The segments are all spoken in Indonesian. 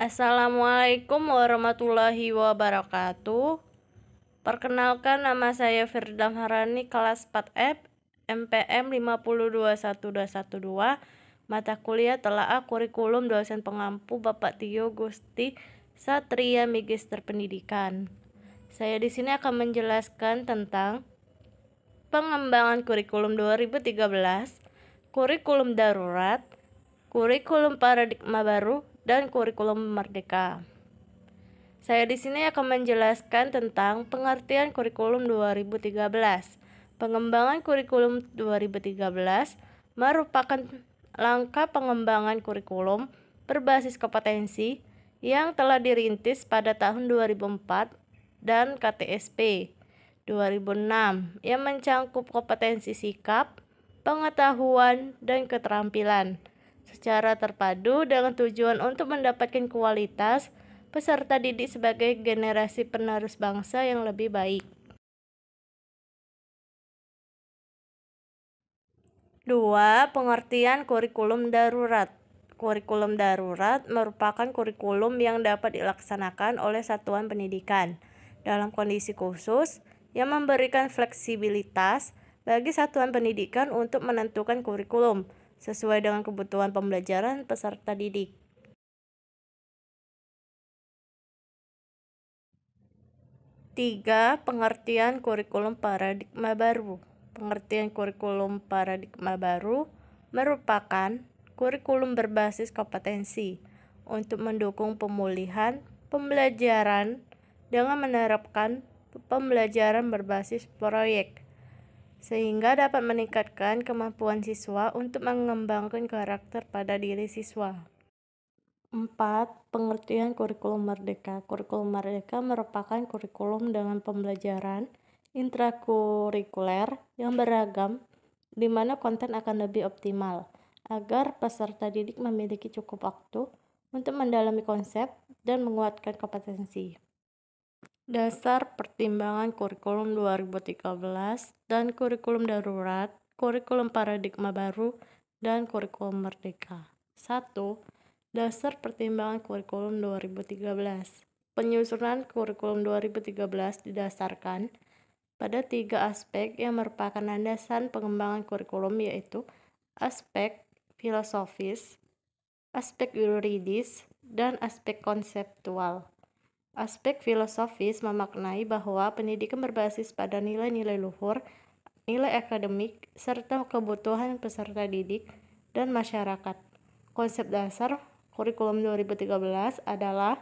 Assalamualaikum warahmatullahi wabarakatuh. Perkenalkan, nama saya Firda Maharani, kelas 4F, MPM 5021212. Mata kuliah telaah kurikulum dosen pengampu Bapak Tio Gusti Satria, Magister Pendidikan. Saya di sini akan menjelaskan tentang pengembangan kurikulum 2013, kurikulum darurat, kurikulum paradigma baru, dan kurikulum merdeka. Saya di sini akan menjelaskan tentang pengertian kurikulum 2013. Pengembangan kurikulum 2013 merupakan langkah pengembangan kurikulum berbasis kompetensi yang telah dirintis pada tahun 2004 dan KTSP 2006 yang mencangkup kompetensi sikap, pengetahuan, dan keterampilan secara terpadu dengan tujuan untuk mendapatkan kualitas peserta didik sebagai generasi penerus bangsa yang lebih baik. 2. Pengertian kurikulum darurat. Kurikulum darurat merupakan kurikulum yang dapat dilaksanakan oleh satuan pendidikan dalam kondisi khusus yang memberikan fleksibilitas bagi satuan pendidikan untuk menentukan kurikulum sesuai dengan kebutuhan pembelajaran peserta didik. 3. Pengertian kurikulum paradigma baru. Pengertian kurikulum paradigma baru merupakan kurikulum berbasis kompetensi untuk mendukung pemulihan pembelajaran dengan menerapkan pembelajaran berbasis proyek, sehingga dapat meningkatkan kemampuan siswa untuk mengembangkan karakter pada diri siswa. 4. Pengertian kurikulum merdeka. Kurikulum merdeka merupakan kurikulum dengan pembelajaran intrakurikuler yang beragam, di mana konten akan lebih optimal, agar peserta didik memiliki cukup waktu untuk mendalami konsep dan menguatkan kompetensi. Dasar pertimbangan kurikulum 2013 dan kurikulum darurat, kurikulum paradigma baru, dan kurikulum merdeka. 1. Dasar pertimbangan kurikulum 2013. Penyusunan kurikulum 2013 didasarkan pada 3 aspek yang merupakan landasan pengembangan kurikulum, yaitu aspek filosofis, aspek yuridis, dan aspek konseptual. Aspek filosofis memaknai bahwa pendidikan berbasis pada nilai-nilai luhur, nilai akademik, serta kebutuhan peserta didik dan masyarakat. Konsep dasar kurikulum 2013 adalah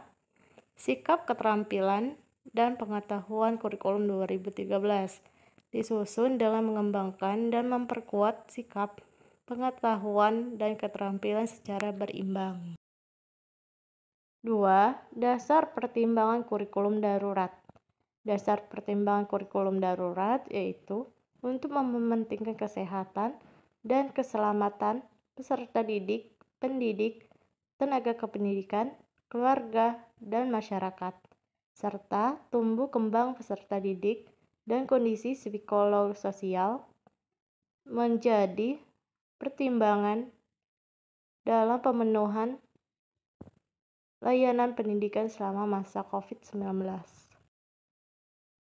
sikap, keterampilan, dan pengetahuan kurikulum 2013, disusun dengan mengembangkan dan memperkuat sikap, pengetahuan, dan keterampilan secara berimbang. 2. Dasar pertimbangan kurikulum darurat. Dasar pertimbangan kurikulum darurat yaitu untuk mementingkan kesehatan dan keselamatan peserta didik, pendidik, tenaga kependidikan, keluarga, dan masyarakat, serta tumbuh kembang peserta didik dan kondisi psikolososial menjadi pertimbangan dalam pemenuhan layanan pendidikan selama masa COVID-19.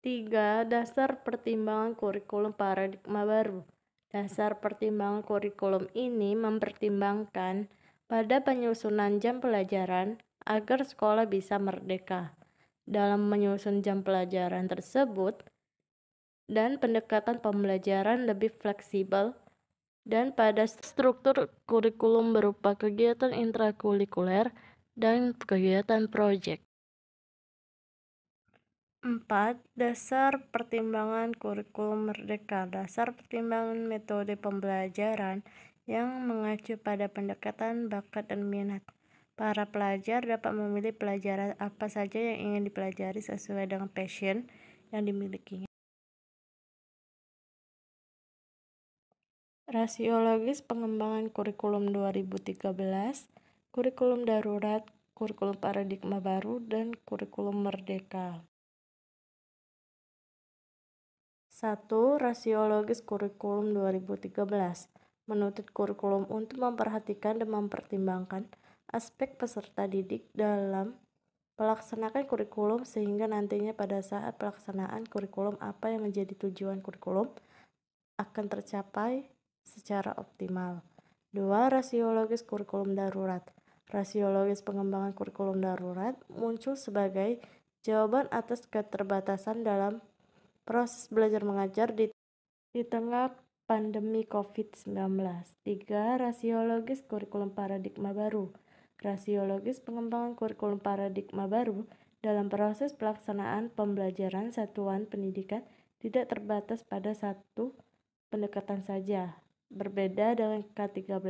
3. Dasar pertimbangan kurikulum paradigma baru. Dasar pertimbangan kurikulum ini mempertimbangkan pada penyusunan jam pelajaran agar sekolah bisa merdeka dalam menyusun jam pelajaran tersebut, dan pendekatan pembelajaran lebih fleksibel, dan pada struktur kurikulum berupa kegiatan intrakurikuler dan kegiatan proyek. 4. Dasar pertimbangan kurikulum merdeka. Dasar pertimbangan metode pembelajaran yang mengacu pada pendekatan bakat dan minat. Para pelajar dapat memilih pelajaran apa saja yang ingin dipelajari sesuai dengan passion yang dimilikinya. Rasiologis pengembangan kurikulum 2013, kurikulum darurat, kurikulum paradigma baru, dan kurikulum merdeka. 1. Rasiologis kurikulum 2013 menuntut kurikulum untuk memperhatikan dan mempertimbangkan aspek peserta didik dalam pelaksanaan kurikulum sehingga nantinya pada saat pelaksanaan kurikulum apa yang menjadi tujuan kurikulum akan tercapai secara optimal. 2. Rasiologis kurikulum darurat. Rasiologis pengembangan kurikulum darurat muncul sebagai jawaban atas keterbatasan dalam proses belajar mengajar di tengah pandemi COVID-19. 3. Rasiologis kurikulum paradigma baru. Rasiologis pengembangan kurikulum paradigma baru dalam proses pelaksanaan pembelajaran satuan pendidikan tidak terbatas pada satu pendekatan saja, berbeda dengan K13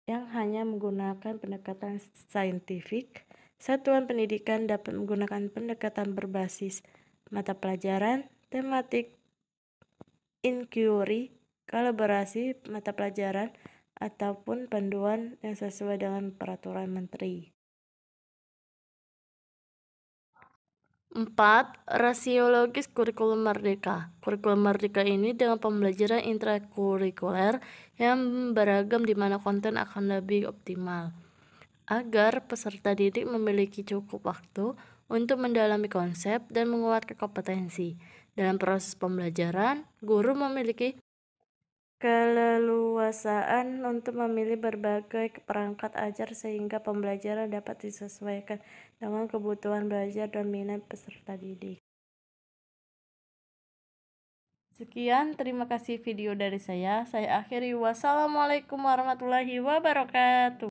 yang hanya menggunakan pendekatan saintifik. Satuan pendidikan dapat menggunakan pendekatan berbasis mata pelajaran, tematik, inquiry, kalibrasi mata pelajaran, ataupun panduan yang sesuai dengan peraturan menteri. 4. Rasiologis kurikulum merdeka. Kurikulum merdeka ini dengan pembelajaran intrakurikuler yang beragam di mana konten akan lebih optimal, agar peserta didik memiliki cukup waktu untuk mendalami konsep dan menguatkan kompetensi. Dalam proses pembelajaran, guru memiliki keleluasaan untuk memilih berbagai perangkat ajar sehingga pembelajaran dapat disesuaikan dengan kebutuhan belajar dan minat peserta didik. Sekian, terima kasih video dari saya. Saya akhiri. Wassalamualaikum warahmatullahi wabarakatuh.